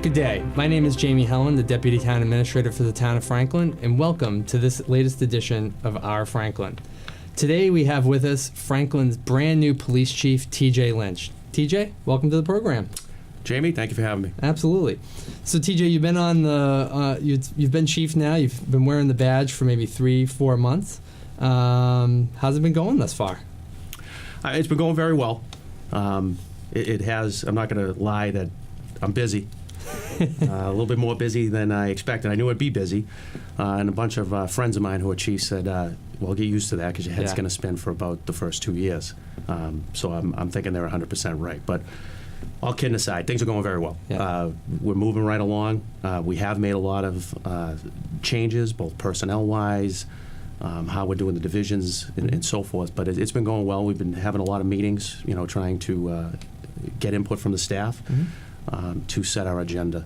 Good day. My name is Jamie Hellen, the Deputy Town Administrator for the Town of Franklin, and welcome to this latest edition of Our Franklin. Today we have with us Franklin's brand new Police Chief, TJ Lynch. TJ, welcome to the program. Jamie, thank you for having me. Absolutely. So TJ, you've been on the you've been chief now. You've been wearing the badge for maybe 3-4 months. How's it been going thus far? It's been going very well. It has. I'm not going to lie that I'm busy. A little bit more busy than I expected. I knew I'd be busy, and a bunch of friends of mine who are chiefs said, "Well, get used to that because your head's going to spin for about the first 2 years." So I'm thinking they're 100% right. But all kidding aside, things are going very well. Yeah. We're moving right along. We have made a lot of changes, both personnel-wise, how we're doing the divisions, and so forth. But it's been going well. We've been having a lot of meetings, trying to get input from the staff. To set our agenda,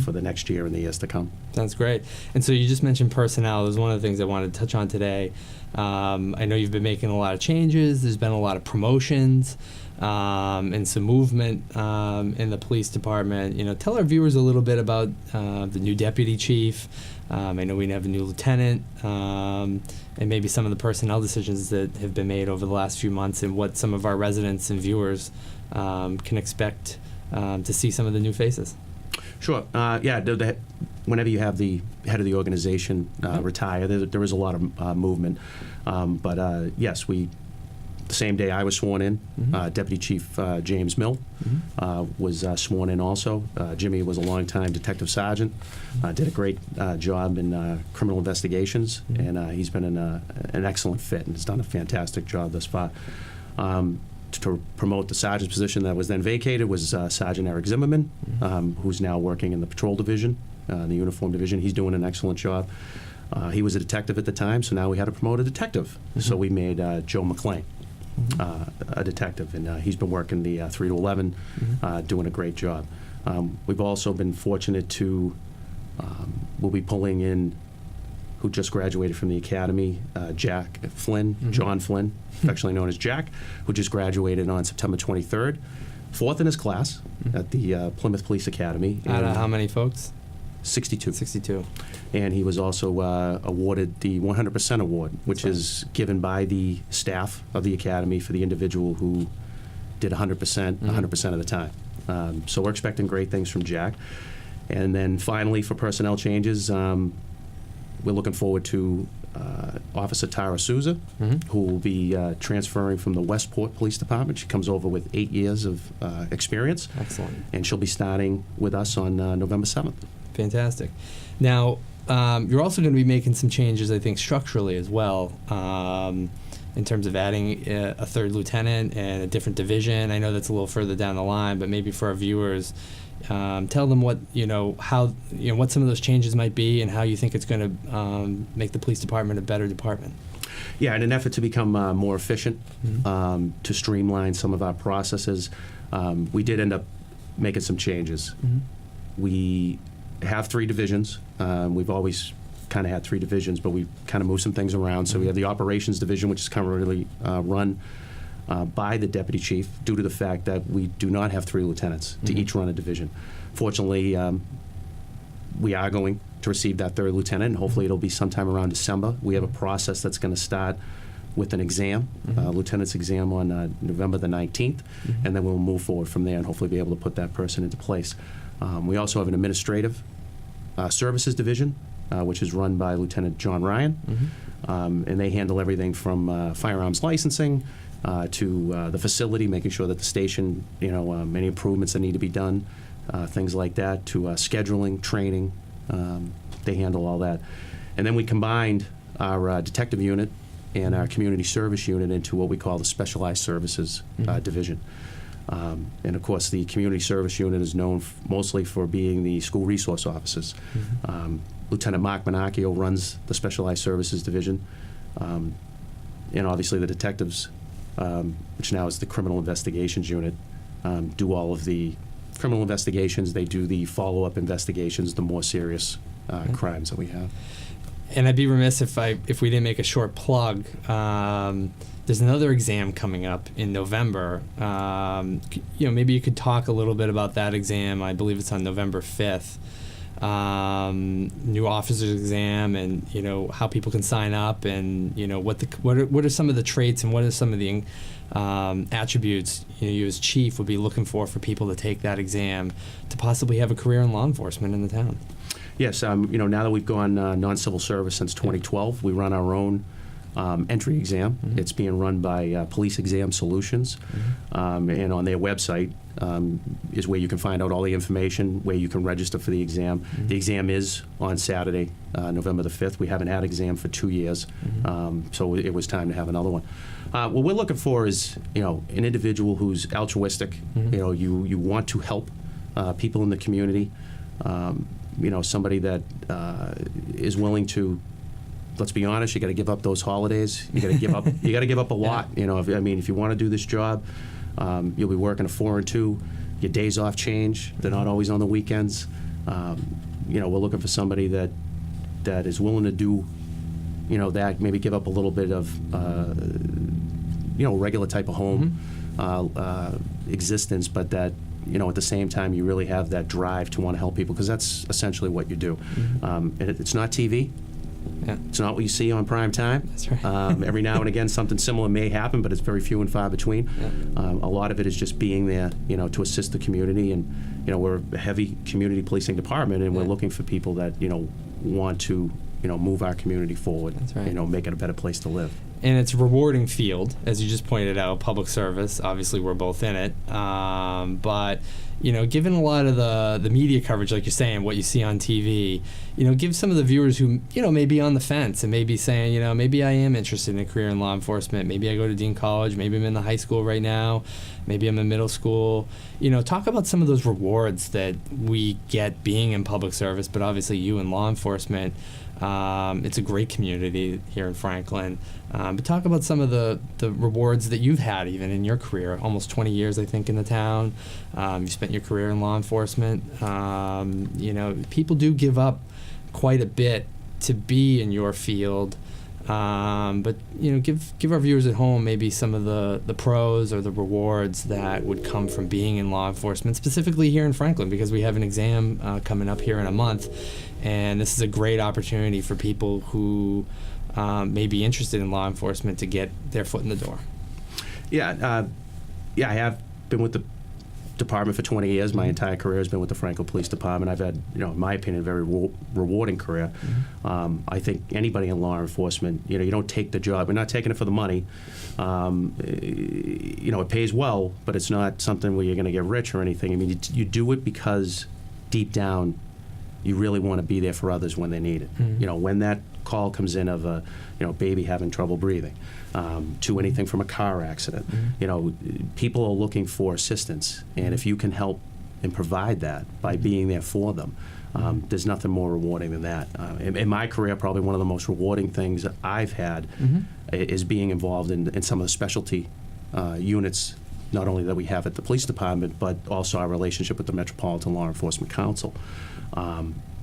for the next year and the years to come. Sounds great. And so you just mentioned personnel. It was one of the things I wanted to touch on today. I know you've been making a lot of changes. There's been a lot of promotions and some movement in the police department. Tell our viewers a little bit about the new deputy chief. I know we have a new lieutenant, and maybe some of the personnel decisions that have been made over the last few months, and what some of our residents and viewers can expect to see some of the new faces. Sure. Whenever you have the head of the organization retire, there is a lot of movement. But yes, the same day I was sworn in, Deputy Chief James Mill was sworn in also. Jimmy was a longtime detective sergeant, did a great job in criminal investigations, and he's been an excellent fit and has done a fantastic job thus far. To promote the sergeant's position that was then vacated was Sergeant Eric Zimmerman, who's now working in the patrol division, the uniform division. He's doing an excellent job. He was a detective at the time, so now we had to promote a detective. So we made Joe McClain a detective, and he's been working the 3 to 11, doing a great job. We've also been fortunate to, we'll be pulling in who just graduated from the academy, Jack Flynn, John Flynn, affectionately known as Jack, who just graduated on September 23rd, fourth in his class at the Plymouth Police Academy. Out of how many folks? 62. 62. And he was also awarded the 100% award, which is given by the staff of the academy for the individual who did 100% of the time. So we're expecting great things from Jack. And then finally, for personnel changes, we're looking forward to Officer Tara Souza, who will be transferring from the Westport Police Department. She comes over with 8 years of experience. Excellent. And she'll be starting with us on November 7th. Fantastic. Now, you're also going to be making some changes, I think, structurally as well, in terms of adding a third lieutenant and a different division. I know that's a little further down the line, but maybe for our viewers, tell them what what some of those changes might be and how you think it's going to make the police department a better department. Yeah, in an effort to become more efficient, to streamline some of our processes, we did end up making some changes. We have 3 divisions. We've always kind of had 3 divisions, but we kind of moved some things around. So we have the operations division, which is currently run by the deputy chief, due to the fact that we do not have 3 lieutenants to each run a division. Fortunately, we are going to receive that 3rd lieutenant, and hopefully it'll be sometime around December. We have a process that's going to start with an exam, lieutenant's exam on November the 19th, and then we'll move forward from there and hopefully be able to put that person into place. We also have an administrative services division, which is run by Lieutenant John Ryan, and they handle everything from firearms licensing to the facility, making sure that the station, any improvements that need to be done, things like that, to scheduling, training. They handle all that. And then we combined our detective unit and our community service unit into what we call the specialized services division. And of course, the community service unit is known mostly for being the school resource officers. Lieutenant Mark Monacchio runs the specialized services division. And obviously the detectives, which now is the criminal investigations unit, do all of the criminal investigations. They do the follow-up investigations, the more serious crimes that we have. And I'd be remiss if we didn't make a short plug there's another exam coming up in November. Maybe you could talk a little bit about that exam. I believe it's on November 5th. New officers exam, and how people can sign up, and what are some of the traits and what are some of the attributes you as chief would be looking for people to take that exam to possibly have a career in law enforcement in the town. Yes, now that we've gone non-civil service since 2012, we run our own entry exam. Mm-hmm. It's being run by Police Exam Solutions, and on their website is where you can find out all the information, where you can register for the exam. Mm-hmm. The exam is on Saturday, November the 5th. We haven't had exam for 2 years, so it was time to have another one. What we're looking for is, an individual who's altruistic. Mm-hmm. You want to help people in the community. Somebody that is willing to. Let's be honest. You got to give up those holidays. You got to give up. You got to give up a lot. Yeah. If you want to do this job, you'll be working a 4 and 2. Your days off change. They're not always on the weekends. We're looking for somebody that is willing to do, that maybe give up a little bit of, regular type of home existence, but that. At the same time, you really have that drive to want to help people, because that's essentially what you do. And it's not TV. Yeah. It's not what you see on prime time. That's right. Every now and again, something similar may happen, but it's very few and far between. Yeah. A lot of it is just being there, to assist the community. And, we're a heavy community policing department, and we're looking for people that, want to, move our community forward. That's right. Make it a better place to live. And it's a rewarding field, as you just pointed out, public service. Obviously, we're both in it. But, given a lot of the media coverage, like you're saying, what you see on TV, give some of the viewers who, may be on the fence and may be saying, maybe I am interested in a career in law enforcement. Maybe I go to Dean College. Maybe I'm in the high school right now. Maybe I'm in middle school. Talk about some of those rewards that we get being in public service, but obviously you in law enforcement. It's a great community here in Franklin. But talk about some of the rewards that you've had even in your career. Almost 20 years, I think, in the town. You spent your career in law enforcement. People do give up quite a bit to be in your field. But give our viewers at home maybe some of the pros or the rewards that would come from being in law enforcement, specifically here in Franklin, because we have an exam coming up here in a month, and this is a great opportunity for people who may be interested in law enforcement to get their foot in the door. I have been with the department for 20 years. My entire career has been with the Franklin Police Department. I've had, in my opinion, a very rewarding career. I think anybody in law enforcement, you don't take the job. We're not taking it for the money. It pays well, but it's not something where you're going to get rich or anything. I mean, you do it because deep down, you really want to be there for others when they need it. When that call comes in of a, baby having trouble breathing, to anything from a car accident. People are looking for assistance, and if you can help and provide that by being there for them, there's nothing more rewarding than that. In my career, probably one of the most rewarding things that I've had is being involved in some of the specialty units, not only that we have at the police department, but also our relationship with the Metropolitan Law Enforcement Council.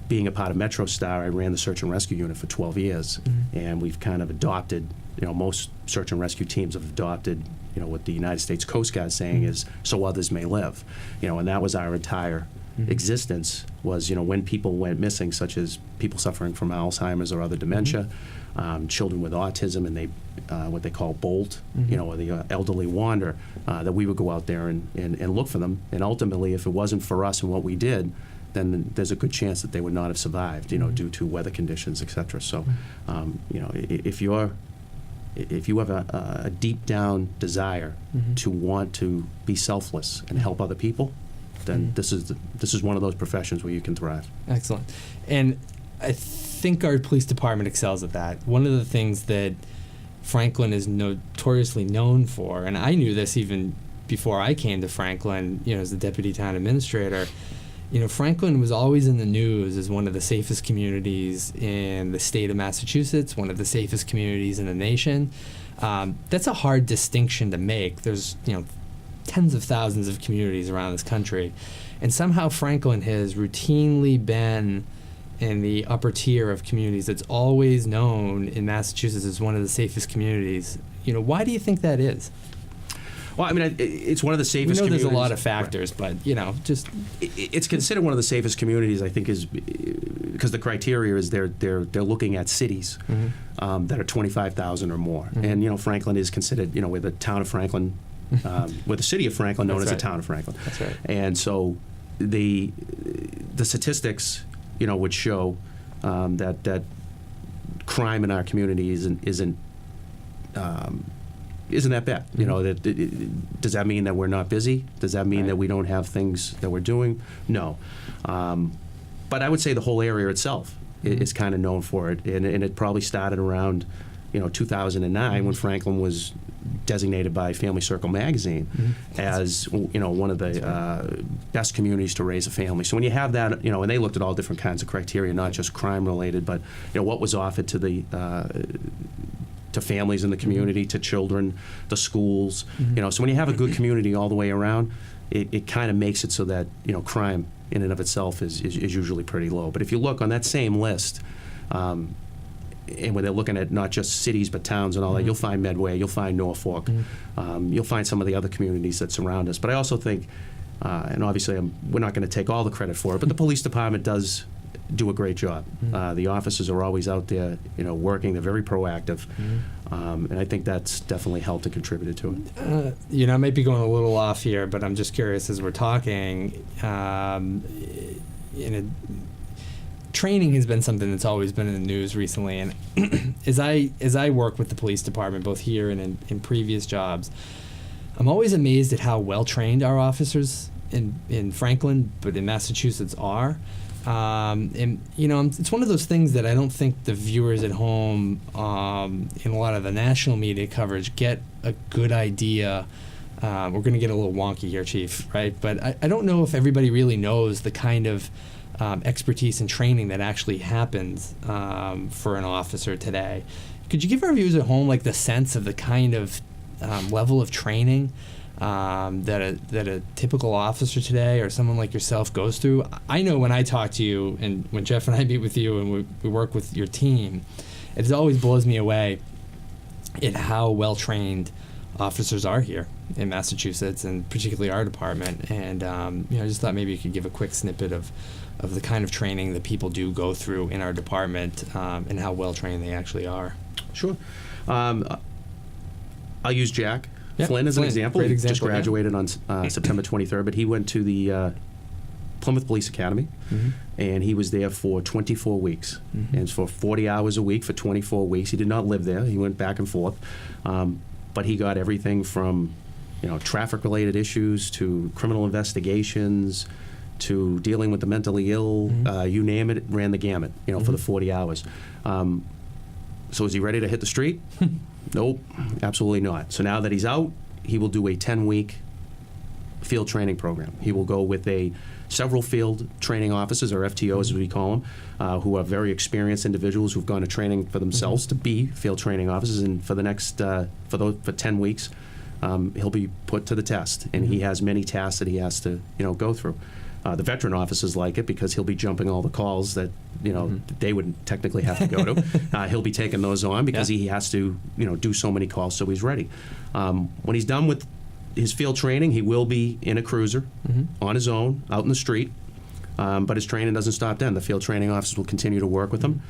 Being a part of Metro Star, I ran the search and rescue unit for 12 years, and we've kind of adopted, most search and rescue teams have adopted, what the United States Coast Guard saying is, so others may live. And that was our entire existence, was, when people went missing, such as people suffering from Alzheimer's or other dementia, children with autism, and they, what they call BOLT, or the elderly wander, that we would go out there and look for them. And ultimately, if it wasn't for us and what we did, then there's a good chance that they would not have survived, due to weather conditions, et cetera. So, if you have a deep down desire to want to be selfless and help other people, then this is one of those professions where you can thrive. Excellent. And I think our police department excels at that. One of the things that Franklin is notoriously known for, and I knew this even before I came to Franklin, as the deputy town administrator, Franklin was always in the news as one of the safest communities in the state of Massachusetts, one of the safest communities in the nation. That's a hard distinction to make. There's, tens of thousands of communities around this country, and somehow Franklin has routinely been in the upper tier of communities. It's always known in Massachusetts as one of the safest communities, Why do you think that is? Well, I mean, it's one of the We safest know communities. there's a lot of factors, but just It's considered one of the safest communities, I think, is because the criteria is they're looking at cities that are 25,000 or more. And, Franklin is considered, we're the town of Franklin, we're the city of Franklin known as the town of Franklin. That's right. And so the statistics, would show that crime in our community isn't that bad? Does that mean that we're not busy? Does that mean that we don't have things that we're doing? No. But I would say the whole area itself is kind of known for it, and it probably started around 2009 when Franklin was designated by Family Circle magazine as one of the best communities to raise a family. So when you have that, and they looked at all different kinds of criteria, not just crime related, but what was offered to the to families in the community, to children, the schools. So when you have a good community all the way around, it kind of makes it so that crime in and of itself is usually pretty low. But if you look on that same list, and when they're looking at not just cities but towns and all that, you'll find Medway, you'll find Norfolk, you'll find some of the other communities that surround us. But I also think, and obviously we're not going to take all the credit for it, but the police department does do a great job. The officers are always out there, working. They're very proactive, and I think that's definitely helped and contributed to it. I might be going a little off here, but I'm just curious as we're talking. Training has been something that's always been in the news recently, and as I work with the police department, both here and in previous jobs, I'm always amazed at how well trained our officers in Franklin, but in Massachusetts are. It's one of those things that I don't think the viewers at home in a lot of the national media coverage get a good idea. We're going to get a little wonky here, Chief, right? But I don't know if everybody really knows the kind of expertise and training that actually happens for an officer today. Could you give our viewers at home the sense of the kind of level of training that a typical officer today or someone like yourself goes through? I know when I talk to you and when Jeff and I meet with you and we work with your team, it always blows me away at how well trained officers are here in Massachusetts, and particularly our department. And I just thought maybe you could give a quick snippet of the kind of training that people do go through in our department and how well trained they actually are. Sure. I'll use Jack Flynn as an example. Great He example. just graduated on September 23rd, but he went to the Plymouth Police Academy, and he was there for 24 weeks. And for 40 hours a week for 24 weeks. He did not live there. He went back and forth. But he got everything from traffic-related issues to criminal investigations to dealing with the mentally ill, you name it, ran the gamut, for the 40 hours. So is he ready to hit the street? Nope, absolutely not. So now that he's out, he will do a 10-week field training program. He will go with several field training officers, or FTOs as we call them, who are very experienced individuals who've gone to training for themselves to be field training officers. And for the next, for 10 weeks, he'll be put to the test. And he has many tasks that he has to, go through. The veteran officers like it because he'll be jumping all the calls that they wouldn't technically have to go to. He'll be taking those on because he has to do so many calls, so he's ready. When he's done with his field training, he will be in a cruiser on his own out in the street, but his training doesn't stop then. The field training officers will continue to work with him.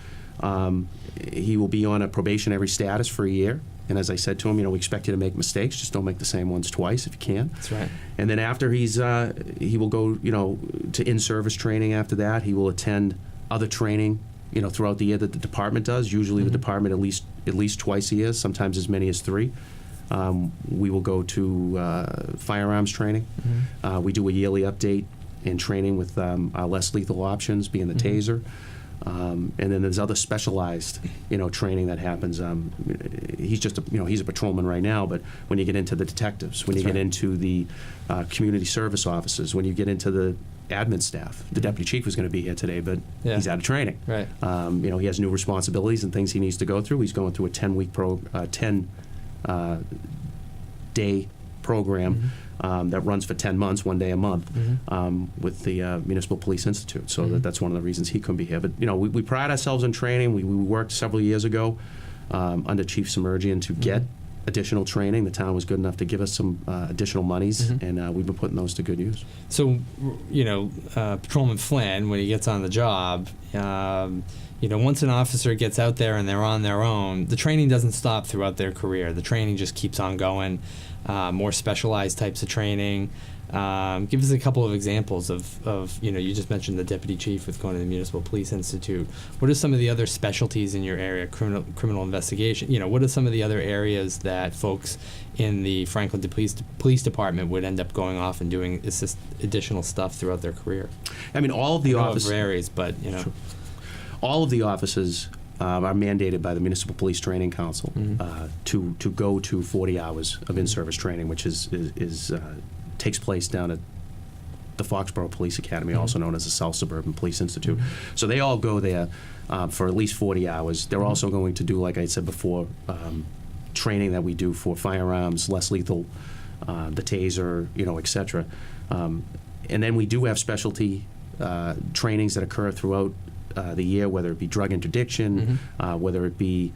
He will be on a probationary status for a year. And as I said to him, we expect you to make mistakes. Just don't make the same ones twice if you can. That's right. And then after he will go, to in-service training after that. He will attend other training, throughout the year that the department does. Usually the department at least twice a year, sometimes as many as 3. We will go to firearms training. We do a yearly update and training with our less lethal options, being the taser. And then there's other specialized, training that happens. He's just, he's a patrolman right now, but when you get into the detectives, when you get into the community service officers, when you get into the admin staff, the deputy chief was going to be here today, but he's out of training. Right. He has new responsibilities and things he needs to go through. He's going through a 10-week day program that runs for 10 months, 1 day a month, with the Municipal Police Institute. So that's one of the reasons he couldn't be here. But, we pride ourselves in training. We worked several years ago under Chief Sumergian to get additional training. The town was good enough to give us some additional monies, and we've been putting those to good use. So, Patrolman Flynn, when he gets on the job, once an officer gets out there and they're on their own, the training doesn't stop throughout their career. The training just keeps on going, more specialized types of training. Give us a couple of examples of you just mentioned the deputy chief with going to the Municipal Police Institute. What are some of the other specialties in your area? Criminal investigation. What are some of the other areas that folks in the Franklin Police Department would end up going off and doing additional stuff throughout their career? I mean, all of the offices. It varies, but Sure. All of the offices are mandated by the Municipal Police Training Council to go to 40 hours of in-service training, which is takes place down at the Foxborough Police Academy, also known as the South Suburban Police Institute. So they all go there for at least 40 hours. They're also going to do, like I said before, training that we do for firearms, less lethal, the taser, et cetera. And then we do have specialty trainings that occur throughout the year, whether it be drug interdiction, whether it be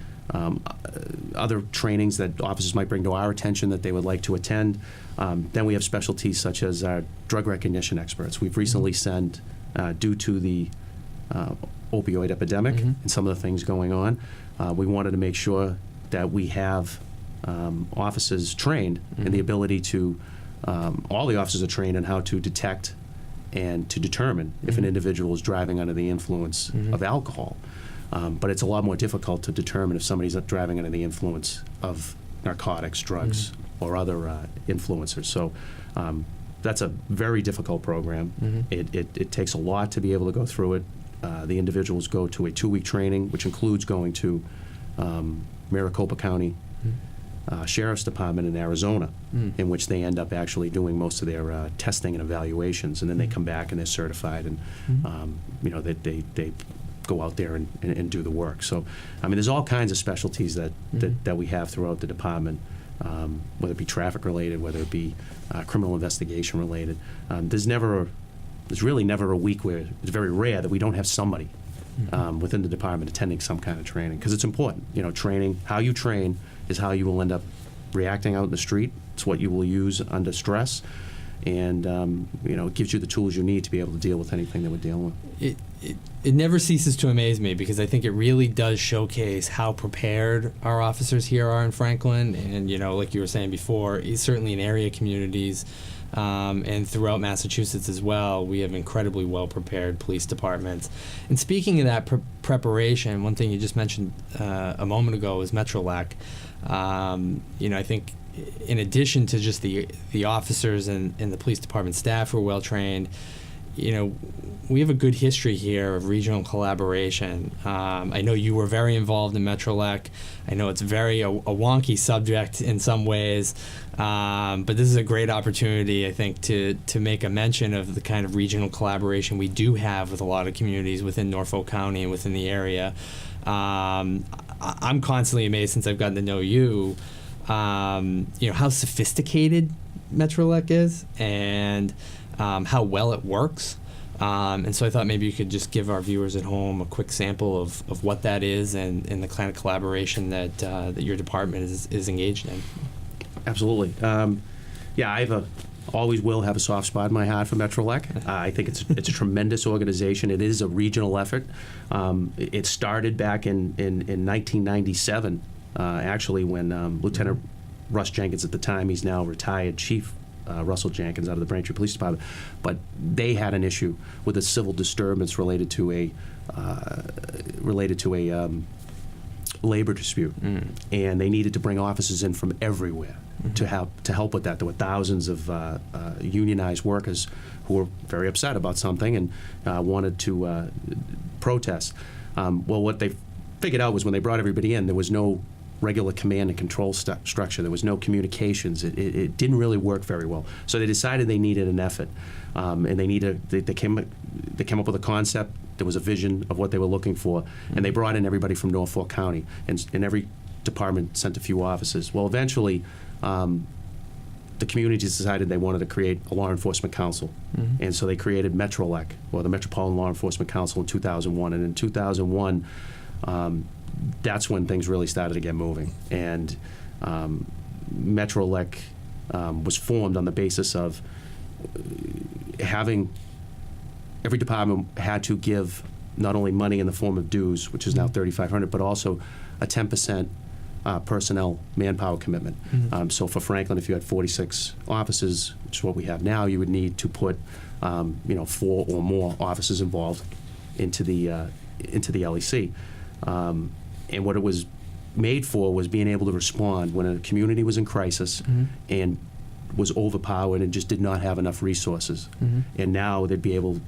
other trainings that officers might bring to our attention that they would like to attend. Then we have specialties such as our drug recognition experts. We've recently sent, due to the opioid epidemic and some of the things going on, we wanted to make sure that we have officers trained in the ability to, all the officers are trained in how to detect and to determine if an individual is driving under the influence of alcohol. But it's a lot more difficult to determine if somebody's driving under the influence of narcotics, drugs, or other influencers. So that's a very difficult program. It takes a lot to be able to go through it. The individuals go to a 2-week training, which includes going to Maricopa County Sheriff's Department in Arizona, in which they end up actually doing most of their testing and evaluations, and then they come back and they're certified, and they go out there and do the work. So, I mean, there's all kinds of specialties that we have throughout the department, whether it be traffic related, whether it be criminal investigation related. There's really never a week where it's very rare that we don't have somebody within the department attending some kind of training, because it's important. Training, how you train is how you will end up reacting out in the street. It's what you will use under stress, and it gives you the tools you need to be able to deal with anything that we're dealing with. It never ceases to amaze me, because I think it really does showcase how prepared our officers here are in Franklin, and like you were saying before, certainly in area communities and throughout Massachusetts as well, we have incredibly well prepared police departments. And speaking of that preparation, one thing you just mentioned a moment ago was MetroLAC. I think in addition to just the officers and the police department staff who are well trained, we have a good history here of regional collaboration. I know you were very involved in MetroLAC. I know it's a wonky subject in some ways, but this is a great opportunity, I think, to make a mention of the kind of regional collaboration we do have with a lot of communities within Norfolk County and within the area. I'm constantly amazed, since I've gotten to know you, how sophisticated MetroLAC is, and how well it works. And so I thought maybe you could just give our viewers at home a quick sample of what that is and the kind of collaboration that your department is engaged in. Absolutely. I always will have a soft spot in my heart for MetroLAC. I think it's a tremendous organization. It is a regional effort. It started back in 1997, actually, when Lieutenant Russ Jenkins, at the time, he's now retired Chief Russell Jenkins out of the Braintree Police Department, but they had an issue with a civil disturbance related to a labor dispute, and they needed to bring officers in from everywhere to help with that. There were thousands of unionized workers who were very upset about something and wanted to protest. Well, what they figured out was, when they brought everybody in, there was no regular command and control structure. There was no communications. It didn't really work very well. So they decided they needed an effort, and they came up with a concept. There was a vision of what they were looking for, and they brought in everybody from Norfolk County, and every department sent a few officers. Well, eventually, the communities decided they wanted to create a law enforcement council, and so they created MetroLAC, or the Metropolitan Law Enforcement Council, in 2001. And in 2001, that's when things really started to get moving. And Metrolec was formed on the basis of having every department had to give not only money in the form of dues, which is now $3,500, but also a 10% personnel manpower commitment. So for Franklin, if you had 46 officers, which is what we have now, you would need to put 4 or more officers involved into the LEC. And what it was made for was being able to respond when a community was in crisis and was overpowered and just did not have enough resources. And now they'd be able,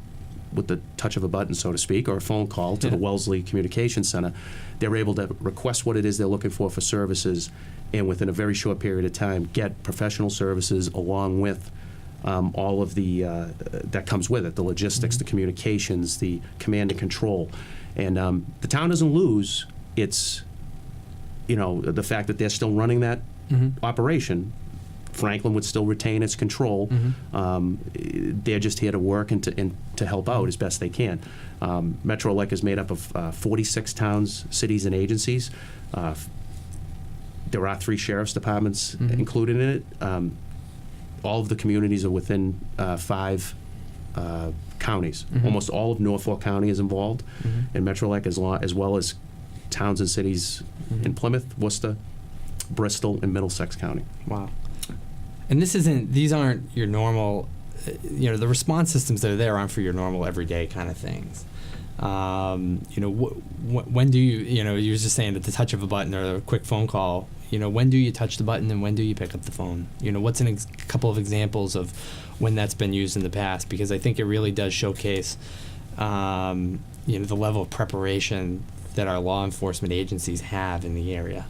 with the touch of a button, so to speak, or a phone call to the Wellesley Communications Center, they're able to request what it is they're looking for services, and within a very short period of time get professional services along with all of the that comes with it, the logistics, the communications, the command and control. And the town doesn't lose its, the fact that they're still running that operation. Franklin would still retain its control. They're just here to work and to help out as best they can. Metrolec is made up of 46 towns, cities, and agencies. There are 3 sheriff's departments included in it. All of the communities are within 5 counties. Almost all of Norfolk County is involved in Metrolec, as well as towns and cities in Plymouth, Worcester, Bristol, and Middlesex County. Wow. And these aren't your normal, the response systems that are there aren't for your normal everyday kind of things. When do you, you were just saying at the touch of a button or a quick phone call, when do you touch the button and when do you pick up the phone? What's a couple of examples of when that's been used in the past? Because I think it really does showcase, the level of preparation that our law enforcement agencies have in the area.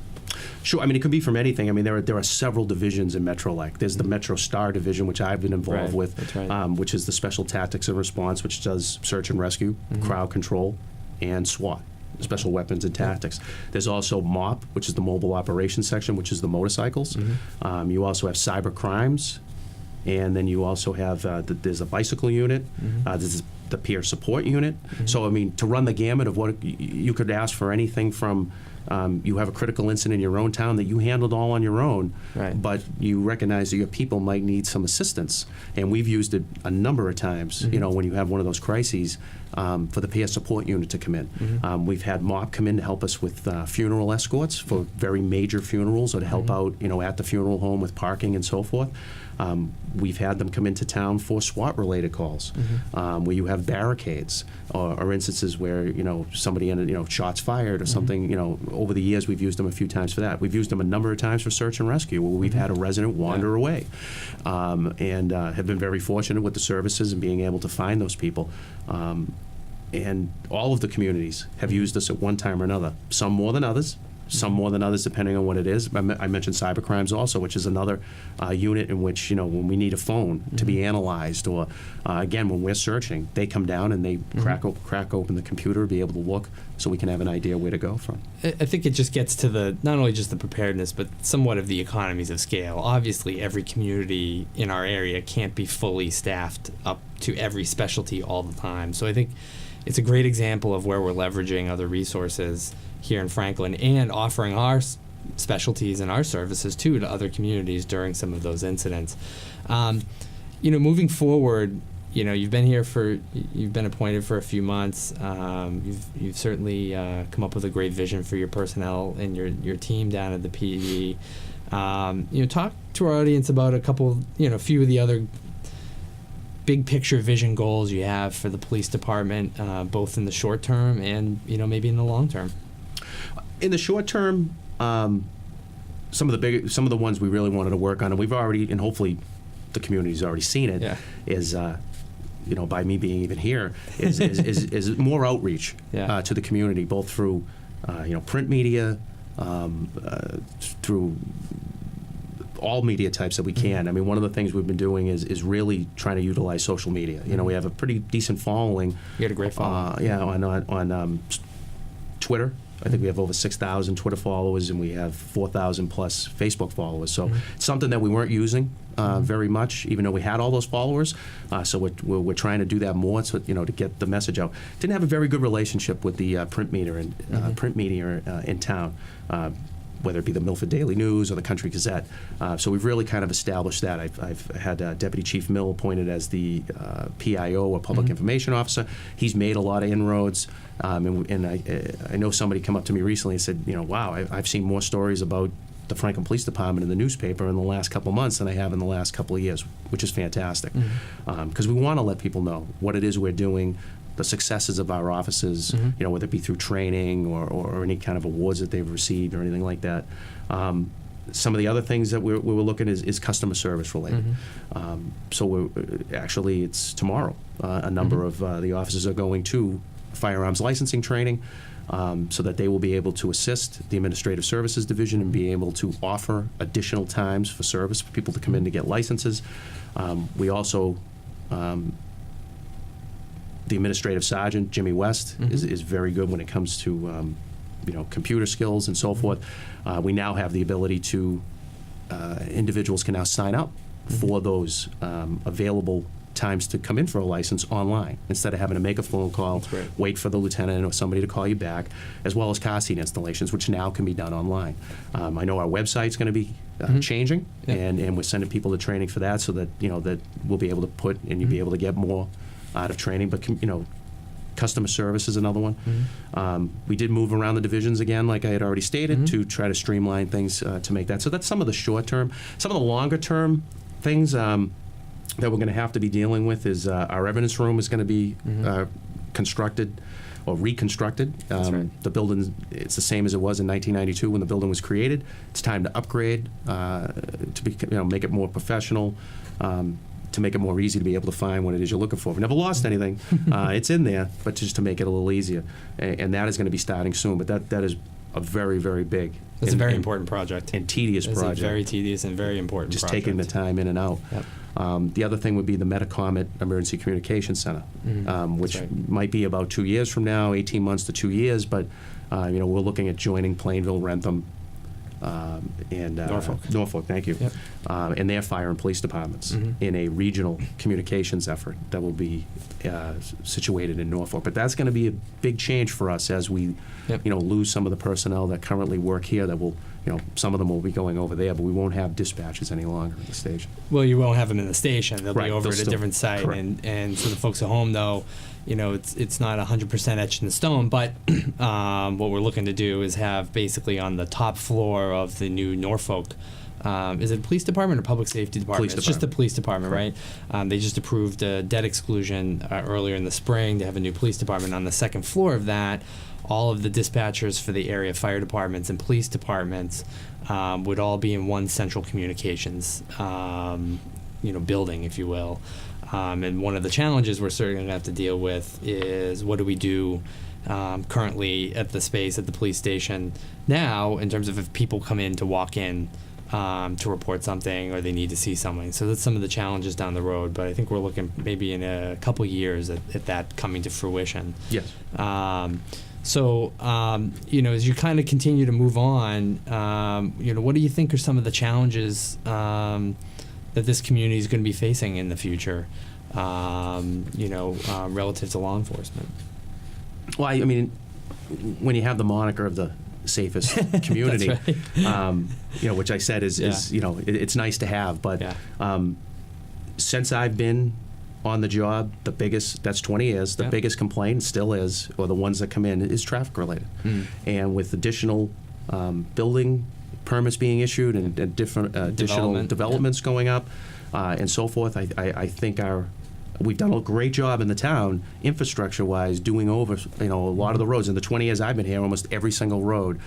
Sure. I mean, it could be from anything. I mean, there are several divisions in Metrolec. There's the Metro Star division, which I've been involved with, that's right. Which is the Special Tactics and Response, which does search and rescue, crowd control, and SWAT, Special Weapons and Tactics. There's also MOP, which is the Mobile Operations Section, which is the motorcycles. You also have cyber crimes, and then you also have there's a bicycle unit. There's the peer support unit. So, I mean, to run the gamut of what you could ask for anything from you have a critical incident in your own town that you handled all on your own, but you recognize that your people might need some assistance. And we've used it a number of times, when you have one of those crises, for the peer support unit to come in. We've had MOP come in to help us with funeral escorts for very major funerals, or to help out, at the funeral home with parking and so forth. We've had them come into town for SWAT-related calls, where you have barricades or instances where, somebody ended, shots fired or something. Over the years, we've used them a few times for that. We've used them a number of times for search and rescue, where we've had a resident wander away, and have been very fortunate with the services and being able to find those people. And all of the communities have used us at one time or another, some more than others. Some more than others, depending on what it is. I mentioned cybercrimes also, which is another unit in which, when we need a phone to be analyzed, or again, when we're searching, they come down and they crack open the computer, be able to look, so we can have an idea where to go from. I think it just gets to not only just the preparedness, but somewhat of the economies of scale. Obviously, every community in our area can't be fully staffed up to every specialty all the time. So I think it's a great example of where we're leveraging other resources here in Franklin and offering our specialties and our services too to other communities during some of those incidents. Moving forward, you've been appointed for a few months. You've certainly come up with a great vision for your personnel and your team down at the PD. Talk to our audience about a few of the other big picture vision goals you have for the police department, both in the short term and maybe in the long term. In the short term, some of the ones we really wanted to work on, and we've already, and hopefully the community's already seen it, is by me being even here, is more outreach to the community, both through print media, through all media types that we can. I mean, one of the things we've been doing is really trying to utilize social media. We have a pretty decent following. You had a great following. On Twitter. I think we have over 6,000 Twitter followers, and we have 4,000 plus Facebook followers. So it's something that we weren't using very much, even though we had all those followers. So we're trying to do that more, so to get the message out. Didn't have a very good relationship with the print media in town. whether it be the Milford Daily News or the Country Gazette. So we've really kind of established that. I've had Deputy Chief Mill appointed as the PIO, or Public Information Officer. He's made a lot of inroads, and I know somebody come up to me recently and said, wow, I've seen more stories about the Franklin Police Department in the newspaper in the last couple of months than I have in the last couple of years, which is fantastic. Because we want to let people know what it is we're doing, the successes of our offices, whether it be through training or any kind of awards that they've received or anything like that. Some of the other things that we're looking is customer service related. So it's tomorrow. A number of the officers are going to firearms licensing training, so that they will be able to assist the Administrative Services Division and be able to offer additional times for service for people to come in to get licenses. We also, the Administrative Sergeant, Jimmy West, is very good when it comes to computer skills and so forth. We now have the ability to, individuals can now sign up for those available times to come in for a license online instead of having to make a phone call, wait for the lieutenant or somebody to call you back, as well as car seat installations, which now can be done online. I know our website's going to be changing, and we're sending people to training for that, so that that we'll be able to put and you'll be able to get more out of training. But customer service is another one. We did move around the divisions again, like I had already stated, to try to streamline things to make that. So that's some of the short term. Some of the longer term things that we're going to have to be dealing with is our evidence room is going to be constructed or reconstructed. The building, it's the same as it was in 1992 when the building was created. It's time to upgrade to be, make it more professional, to make it more easy to be able to find what it is you're looking for. We never lost anything. It's in there, but just to make it a little easier. And that is going to be starting soon. But that is a very, very big. It's a very important project. And tedious project. It's a very tedious and very important just project. Taking the time in and out. The other thing would be the Metacomet Emergency Communication Center, which might be about 2 years from now, 18 months to 2 years, but we're looking at joining Plainville, Rentham, and Norfolk, thank you, and their fire and police departments in a regional communications effort that will be situated in Norfolk. But that's going to be a big change for us as we, lose some of the personnel that currently work here. That will, some of them will be going over there, but we won't have dispatches any longer at the station. Well, you won't have them in the station. They'll be over at a different site. Correct. And so the folks at home, though, it's not 100% etched in stone, but what we're looking to do is have basically on the top floor of the new Norfolk, is it police department or public safety department? It's just the police department, right? They just approved a debt exclusion earlier in the spring to have a new police department. On the second floor of that, all of the dispatchers for the area fire departments and police departments would all be in one central communications building, if you will. And one of the challenges we're certainly going to have to deal with is what do we do currently at the space at the police station now in terms of if people come in to walk in to report something or they need to see something. So that's some of the challenges down the road, but I think we're looking maybe in a couple years at that coming to fruition. Yes. So, as you kind of continue to move on, what do you think are some of the challenges that this community is going to be facing in the future, relative to law enforcement? Well, I mean, when you have the moniker of the safest community, That's right. Which I said is it's nice to have, but since I've been on the job, that's 20 years, the biggest complaint still is, or the ones that come in, is traffic related. And with additional building permits being issued and different additional developments going up and so forth, I think we've done a great job in the town, infrastructure-wise, doing over a lot of the roads. In the 20 years I've been here, almost every single road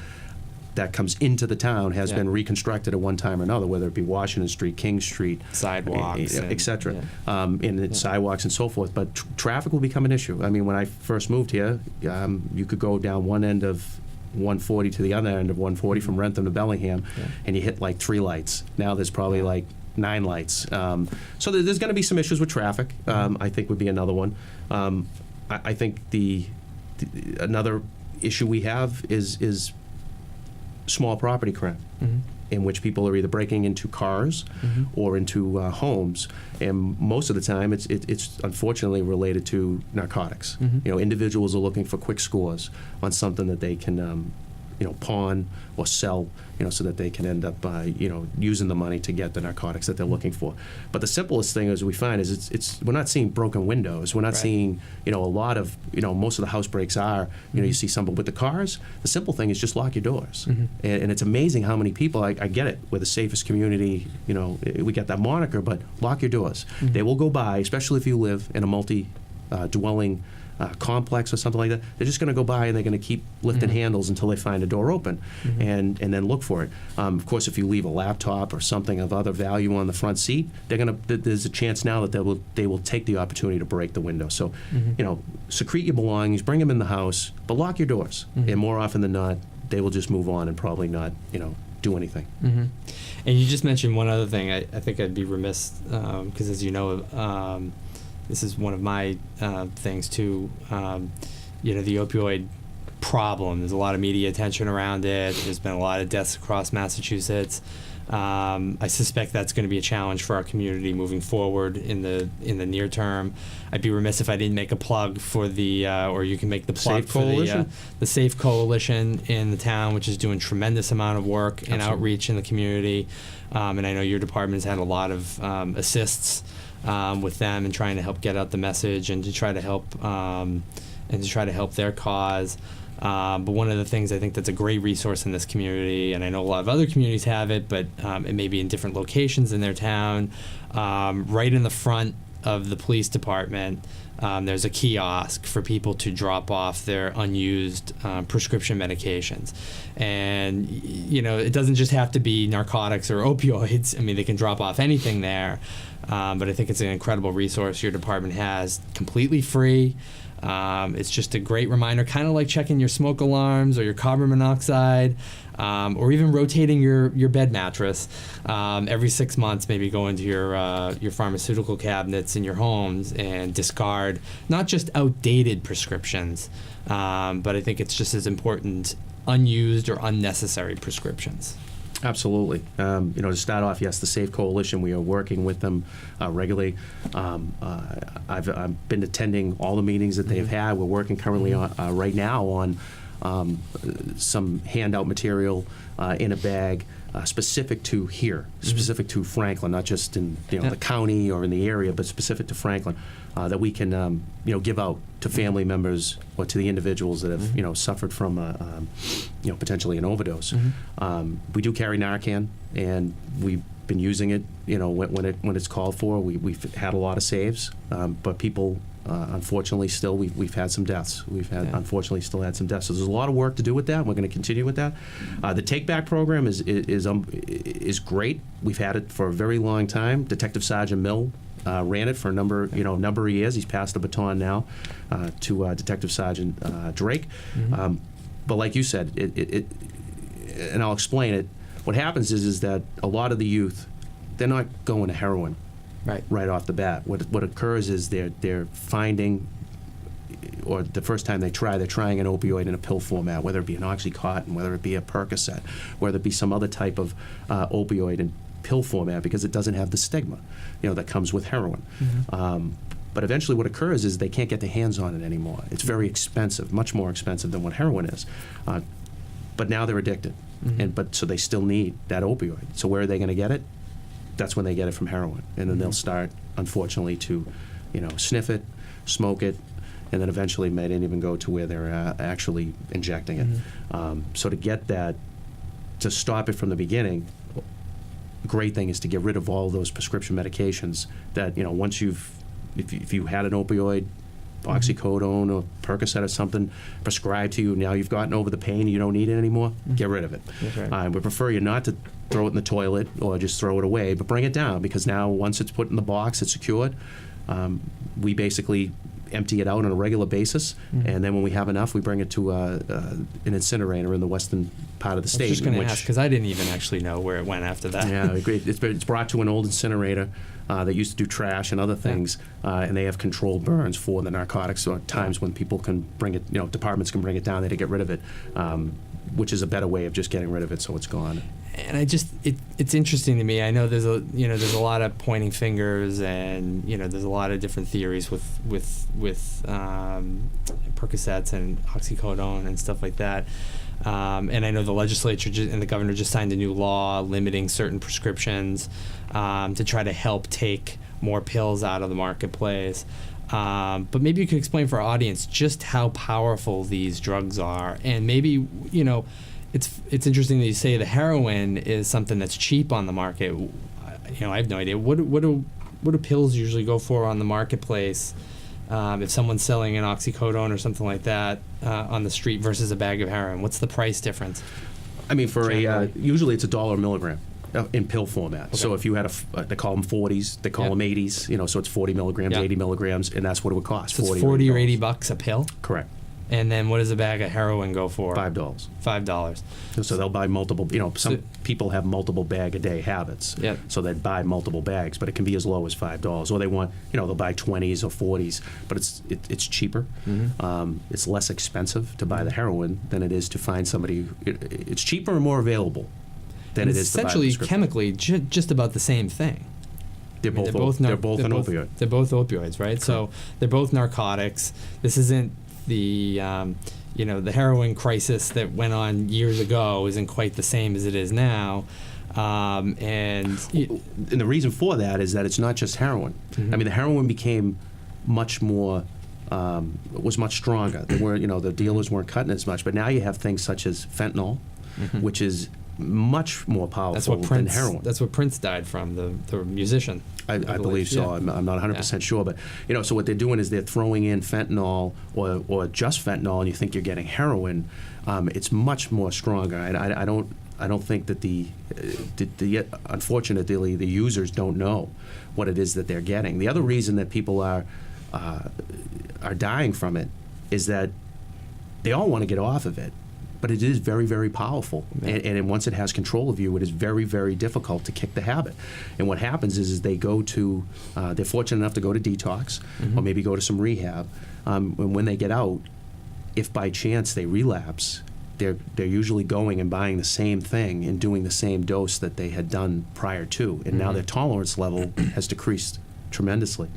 that comes into the town has been reconstructed at one time or another, whether it be Washington Street, King Street, sidewalks, etc., and sidewalks and so forth. But traffic will become an issue. I mean, when I first moved here, you could go down one end of 140 to the other end of 140 from Rentham to Bellingham, and you hit like 3 lights. Now there's probably like 9 lights. So there's going to be some issues with traffic. I think would be another one. I think another issue we have is small property crime, in which people are either breaking into cars or into homes, and most of the time it's unfortunately related to narcotics. Individuals are looking for quick scores on something that they can pawn or sell, so that they can end up, using the money to get the narcotics that they're looking for. But the simplest thing is we find is it's we're not seeing broken windows. We're not seeing, a lot of, most of the house breaks are, you see something with the cars. The simple thing is just lock your doors. And it's amazing how many people, I get it, we're the safest community, we get that moniker, but lock your doors. They will go by, especially if you live in a multi-dwelling complex or something like that. They're just going to go by and they're going to keep lifting handles until they find a door open, and then look for it. Of course, if you leave a laptop or something of other value on the front seat, there's a chance now that they will take the opportunity to break the window. So, secrete your belongings, bring them in the house, but lock your doors. And more often than not, they will just move on and probably not, do anything. And you just mentioned one other thing. I think I'd be remiss, because as you know, this is one of my things too. The opioid problem. There's a lot of media attention around it. There's been a lot of deaths across Massachusetts. I suspect that's going to be a challenge for our community moving forward in the near term. I'd be remiss if I didn't make a plug for the, or you can make the plug Safe for Coalition? the Safe Coalition in the town, which is doing tremendous amount of work and outreach in the community. And I know your department has had a lot of assists with them and trying to help get out the message and to try to help their cause. But one of the things I think that's a great resource in this community, and I know a lot of other communities have it, but it may be in different locations in their town, right in the front of the police department, there's a kiosk for people to drop off their unused prescription medications. And, it doesn't just have to be narcotics or opioids. I mean, they can drop off anything there. But I think it's an incredible resource your department has, completely free. It's just a great reminder, kind of like checking your smoke alarms or your carbon monoxide, or even rotating your bed mattress every 6 months. Maybe go into your pharmaceutical cabinets in your homes and discard not just outdated prescriptions, but I think it's just as important, unused or unnecessary prescriptions. Absolutely. To start off, yes, the Safe Coalition, we are working with them regularly. I've been attending all the meetings that they've had. We're working currently on, right now on some handout material in a bag specific to here, specific to Franklin, not just in the county or in the area, but specific to Franklin, that we can give out to family members or to the individuals that have suffered from potentially an overdose. We do carry Narcan, and we've been using it when it's called for. We've had a lot of saves, but people unfortunately still we've had some deaths. We've had unfortunately still had some deaths. So there's a lot of work to do with that. We're going to continue with that. The Take Back program is great. We've had it for a very long time. Detective Sergeant Mill ran it for a number of years. He's passed the baton now to Detective Sergeant Drake. But like you said, it and I'll explain it. What happens is that a lot of the youth, they're not going to heroin right off the bat. What occurs is they're finding, or the first time they're trying an opioid in a pill format, whether it be an Oxycontin, whether it be a Percocet, whether it be some other type of opioid in pill format, because it doesn't have the stigma, that comes with heroin. But eventually what occurs is they can't get their hands on it anymore. It's very expensive, much more expensive than what heroin is. But now they're addicted, so they still need that opioid. So where are they going to get it? That's when they get it from heroin, and then they'll start, unfortunately, to, sniff it, smoke it, and then eventually may even go to where they're actually injecting it. So to get that, to stop it from the beginning, the great thing is to get rid of all those prescription medications that, once if you had an opioid, oxycodone or Percocet or something prescribed to you, now you've gotten over the pain, you don't need it anymore, get rid of it. That's right. We prefer you not to throw it in the toilet or just throw it away, but bring it down, because now once it's put in the box, it's secured. We basically empty it out on a regular basis, and then when we have enough, we bring it to an incinerator in the western part of the state. I was just going to ask, because I didn't even actually know where it went after that. Yeah, I agree. It's brought to an old incinerator that used to do trash and other things, and they have controlled burns for the narcotics. So at times when people can bring it, departments can bring it down there to get rid of it, which is a better way of just getting rid of it so it's gone. And it's interesting to me. I know there's a lot of pointing fingers, and there's a lot of different theories with Percocets and oxycodone and stuff like that. And I know the legislature and the governor just signed a new law limiting certain prescriptions to try to help take more pills out of the marketplace. But maybe you could explain for our audience just how powerful these drugs are, and maybe, it's interesting that you say the heroin is something that's cheap on the market. I have no idea. What do pills usually go for on the marketplace? If someone's selling an oxycodone or something like that on the street versus a bag of heroin, what's the price difference? I mean, usually it's $1 a milligram in pill format. Okay. So if you had they call them 40s, they call them 80s, so it's 40 milligrams, 80 milligrams, and that's what it would cost. So it's 40 or $80 a pill? Correct. And then what does a bag of heroin go for? $5. $5. So they'll buy multiple, some people have multiple bag-a-day habits. Yep. So they buy multiple bags, but it can be as low as $5. Or they want, they'll buy 20s or 40s, but it's cheaper. Mm-hmm. It's less expensive to buy the heroin than it is to find somebody. It's cheaper and more available than it is to buy the prescription. Essentially, chemically, just about the same thing. They're both an opioid. They're both opioids, right? Correct. So they're both narcotics. This isn't the the heroin crisis that went on years ago isn't quite the same as it is now, and the reason for that is that it's not just heroin. Mm-hmm. I mean, the heroin became much more was much stronger. They weren't, the dealers weren't cutting as much, but now you have things such as fentanyl, mm-hmm. which is much more powerful than heroin. That's what Prince died from, the musician. I believe so. Yeah. I'm not 100% sure, but so what they're doing is they're throwing in fentanyl or just fentanyl, and you think you're getting heroin. It's much more stronger, and I don't think that unfortunately the users don't know what it is that they're getting. The other reason that people are dying from it is that they all want to get off of it. But it is very, very powerful, and once it has control of you, it is very, very difficult to kick the habit. And what happens is they go to, they're fortunate enough to go to detox, mm-hmm. or maybe go to some rehab. And when they get out, if by chance they relapse, they're usually going and buying the same thing and doing the same dose that they had done prior to, and mm-hmm. now their tolerance level has decreased tremendously.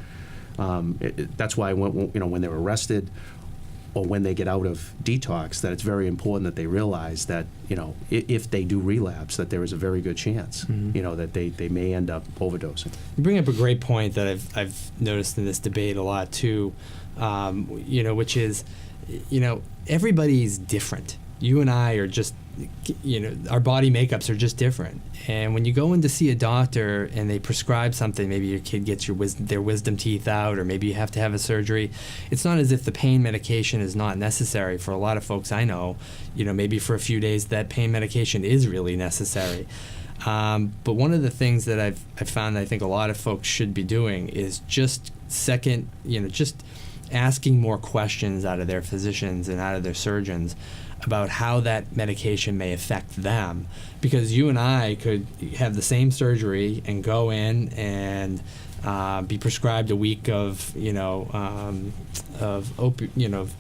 That's why when they're arrested, or when they get out of detox, that it's very important that they realize that, if they do relapse, that there is a very good chance, mm-hmm. That they may end up overdosing. You bring up a great point that I've noticed in this debate a lot too, which is, everybody's different. You and I are just, our body makeups are just different. And when you go in to see a doctor and they prescribe something, maybe your kid gets their wisdom teeth out, or maybe you have to have a surgery, it's not as if the pain medication is not necessary. For a lot of folks I know, maybe for a few days that pain medication is really necessary. But one of the things that I've found that I think a lot of folks should be doing is just asking more questions out of their physicians and out of their surgeons about how that medication may affect them, because you and I could have the same surgery and go in and be prescribed a week of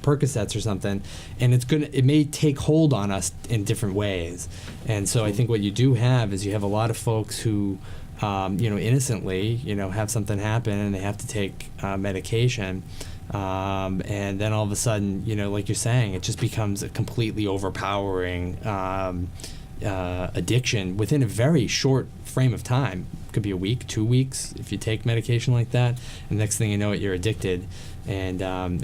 Percocets or something, and it may take hold on us in different ways. And so I think what you do have is you have a lot of folks who innocently have something happen and they have to take medication. And then all of a sudden, like you're saying, it just becomes a completely overpowering addiction within a very short frame of time. It could be a week, 2 weeks, if you take medication like that. And the next thing you know, you're addicted. And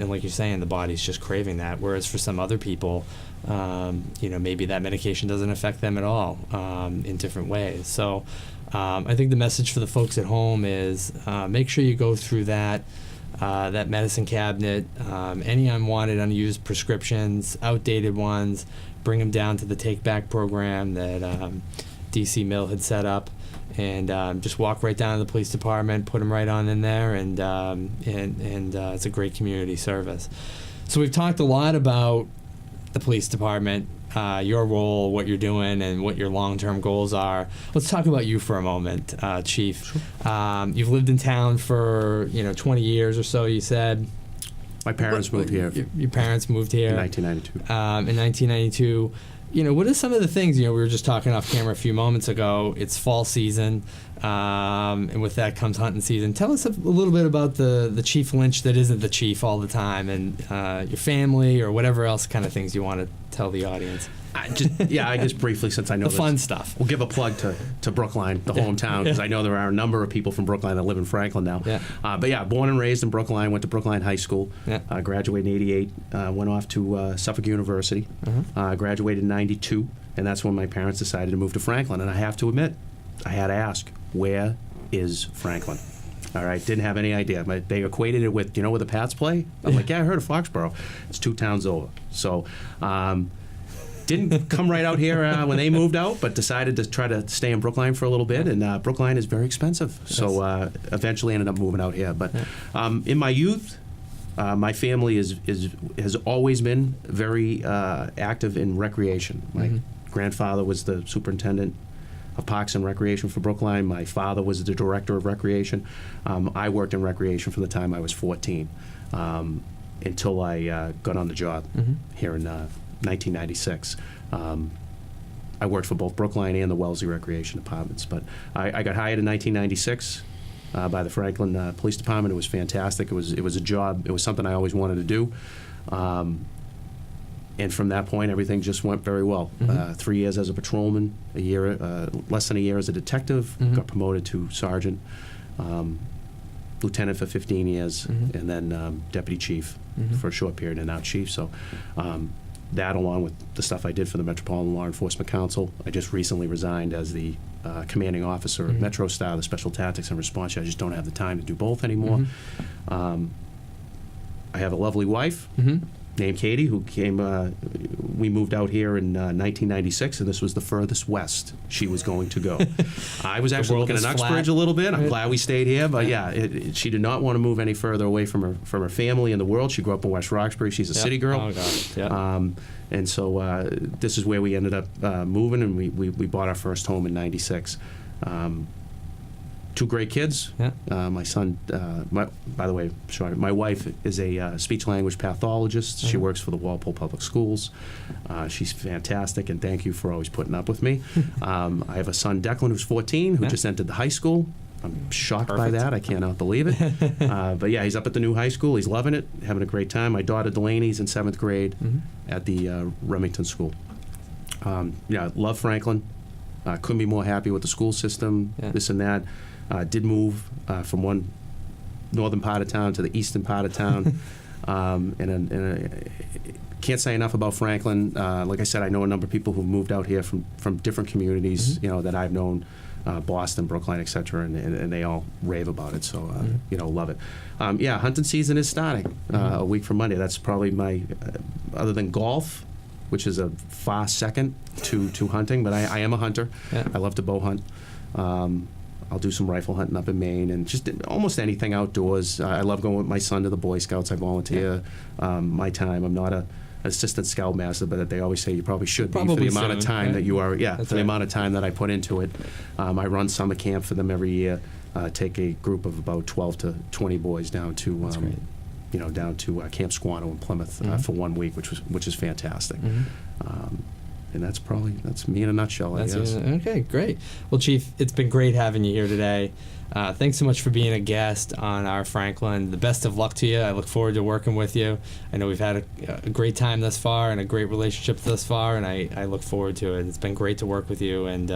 like you're saying, the body's just craving that. Whereas for some other people, maybe that medication doesn't affect them at all in different ways. So I think the message for the folks at home is make sure you go through that medicine cabinet, any unwanted, unused prescriptions, outdated ones, bring them down to the Take Back program that DC Mill had set up, and just walk right down to the police department, put them right on in there, and it's a great community service. So we've talked a lot about the police department, your role, what you're doing, and what your long-term goals are. Let's talk about you for a moment, Chief. Sure. You've lived in town for 20 years or so, you said. My parents moved here. Your parents moved here in 1992. In 1992. What are some of the things, we were just talking off camera a few moments ago, it's fall season, and with that comes hunting season. Tell us a little bit about the Chief Lynch that isn't the chief all the time, and your family, or whatever else kind of things you want to tell the audience. I guess briefly, since I know The this, fun stuff. we'll give a plug to Brookline, the hometown, because I know there are a number of people from Brookline that live in Franklin now. Yeah. But yeah, born and raised in Brookline, went to Brookline High School, Yeah. graduated in '88, went off to Suffolk University, graduated in '92, and that's when my parents decided to move to Franklin. And I have to admit, I had to ask, where is Franklin? All right, didn't have any idea. They equated it with, where the Pats play? I'm like, yeah, I heard of Foxborough. It's 2 towns over. So didn't come right out here when they moved out, but decided to try to stay in Brookline for a little bit. And Brookline is very expensive. So eventually ended up moving out here. But in my youth, my family has always been very active in recreation. My grandfather was the superintendent of Parks and Recreation for Brookline. My father was the director of recreation. I worked in recreation from the time I was 14 until I got on the job here in 1996. I worked for both Brookline and the Wellesley Recreation Departments. But I got hired in 1996 by the Franklin Police Department. It was fantastic. It was a job. It was something I always wanted to do. And from that point, everything just went very well. 3 years as a patrolman, less than a year as a detective, got promoted to sergeant, lieutenant for 15 years, and then deputy chief for a short period, and now chief. So that, along with the stuff I did for the Metropolitan Law Enforcement Council, I just recently resigned as the commanding officer of Metro Star, the Special Tactics and Response. I just don't have the time to do both anymore. I have a lovely wife named Katie, who came, we moved out here in 1996, and this was the furthest west she was going to go. I was actually looking at Uxbridge a little bit. I'm glad we stayed here, but she did not want to move any further away from her family and the world. She grew up in West Roxbury. She's a city girl. Oh, God. Yeah. And so this is where we ended up moving, and we bought our first home in '96. 2 great kids. Yeah. My son, by the way, sorry, my wife is a speech-language pathologist. She works for the Walpole Public Schools. She's fantastic, and thank you for always putting up with me. I have a son, Declan, who's 14, who just entered the high school. I'm shocked by that. I cannot believe it. But yeah, he's up at the new high school. He's loving it, having a great time. My daughter, Delaney's in 7th grade at the Remington School. Love Franklin. Couldn't be more happy with the school system, this and that. Did move from one northern part of town to the eastern part of town. And can't say enough about Franklin. Like I said, I know a number of people who've moved out here from different communities, that I've known, Boston, Brookline, et cetera, and they all rave about it. So, love it. Hunting season is starting a week from Monday. That's probably my, other than golf, which is a far second to hunting, but I am a hunter. Yeah. I love to bow hunt. I'll do some rifle hunting up in Maine and just almost anything outdoors. I love going with my son to the Boy Scouts. I volunteer my time. I'm not an assistant scoutmaster, but they always say you probably should be for the amount of time that you are. Yeah, for the amount of time that I put into it. I run summer camp for them every year. Take a group of about 12 to 20 boys down to down to Camp Squanto in Plymouth for 1 week, which is fantastic. And that's me in a nutshell, I guess. Okay, great. Well, Chief, it's been great having you here today. Thanks so much for being a guest on Our Franklin. The best of luck to you. I look forward to working with you. I know we've had a great time thus far and a great relationship thus far, and I look forward to it. It's been great to work with you, and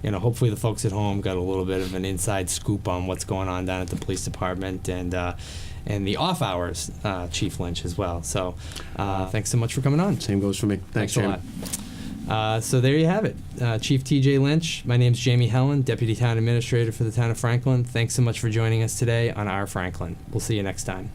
hopefully the folks at home got a little bit of an inside scoop on what's going on down at the police department and the off hours, Chief Lynch, as well. So thanks so much for coming on. Same goes for me. Thanks a lot. So there you have it. Chief TJ Lynch. My name's Jamie Hellen, Deputy Town Administrator for the Town of Franklin. Thanks so much for joining us today on Our Franklin. We'll see you next time.